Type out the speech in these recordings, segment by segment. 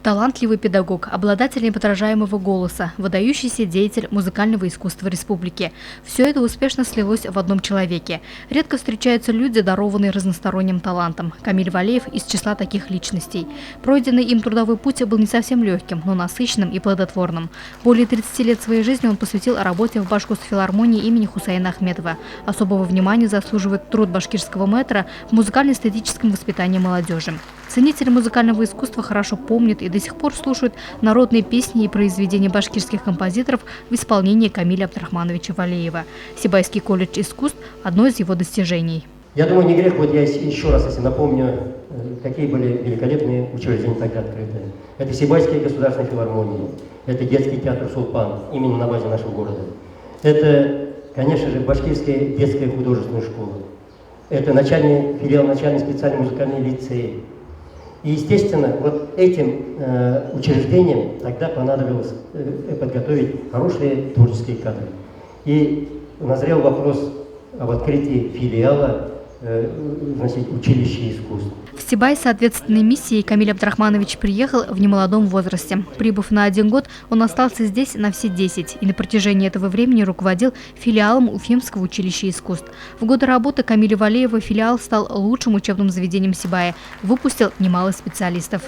Талантливый педагог, обладатель неподражаемого голоса, выдающийся деятель музыкального искусства республики. Все это успешно слилось в одном человеке. Редко встречаются люди, дарованные разносторонним талантом. Камиль Валеев из числа таких личностей. Пройденный им трудовой путь был не совсем легким, но насыщенным и плодотворным. Более 30 лет своей жизни он посвятил работе в Башкирской филармонии имени Хусейна Ахметова. Особого внимания заслуживает труд башкирского мэтра в музыкально-эстетическом воспитании молодежи. Ценители музыкального искусства хорошо помнят и до сих пор слушают народные песни и произведения башкирских композиторов в исполнении Камиля Абдрахмановича Валеева. Сибайский колледж искусств – одно из его достижений. Я думаю, не грех, вот я еще раз, если напомню, какие были великолепные учреждения тогда открыты. Это Сибайская государственная филармония, это детский театр «Сулпан» именно на базе нашего города. Это, конечно же, Башкирская детская художественная школа. Это филиал начальной специальной музыкальной лицеи. И, естественно, вот этим учреждениям тогда понадобилось подготовить хорошие творческие кадры. И назрел вопрос об открытии филиала училища искусств. В Сибай с ответственной миссией Камиль Абдрахманович приехал в немолодом возрасте. Прибыв на 1 год, он остался здесь на все 10 и на протяжении этого времени руководил филиалом Уфимского училища искусств. В годы работы Камиля Валеева филиал стал лучшим учебным заведением Сибая, выпустил немало специалистов.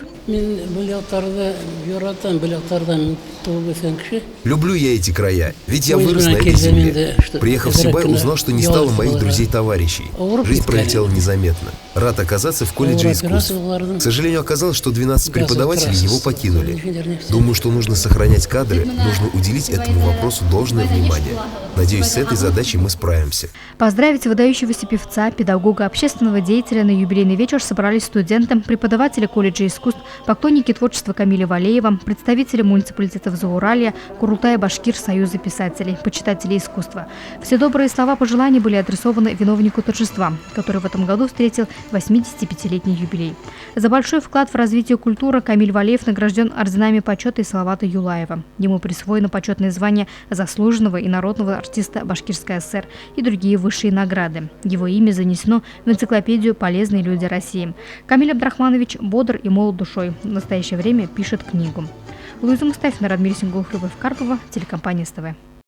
Люблю я эти края, ведь я вырос на этой земле. Приехав в Сибай, узнал, что не стало моих друзей-товарищей. Жизнь пролетела незаметно. Рад оказаться в колледже искусств. К сожалению, оказалось, что 12 преподавателей его покинули. Думаю, что нужно сохранять кадры, нужно уделить этому вопросу должное внимание. Надеюсь, с этой задачей мы справимся. Поздравить выдающегося певца, педагога, общественного деятеля на юбилейный вечер собрались студенты, преподаватели колледжа искусств, поклонники творчества Камиля Валеева, представители муниципалитетов Зауралья, Курултай Башкир Союза писателей, почитателей искусства. Все добрые слова пожеланий были адресованы виновнику торжества, который в этом году встретил 85-летний юбилей. За большой вклад в развитие культуры Камиль Валеев награжден орденами почета и Салавата Юлаева. Ему присвоено почетное звание заслуженного и народного артиста Башкирской ССР и другие высшие награды. Его имя занесено в энциклопедию «Полезные люди России». Камиль Абдрахманович бодр и молод душой. В настоящее время пишет книгу. Луиза Мустафина, Радмир Сингулов, Любовь Карпова, телекомпания СТВ.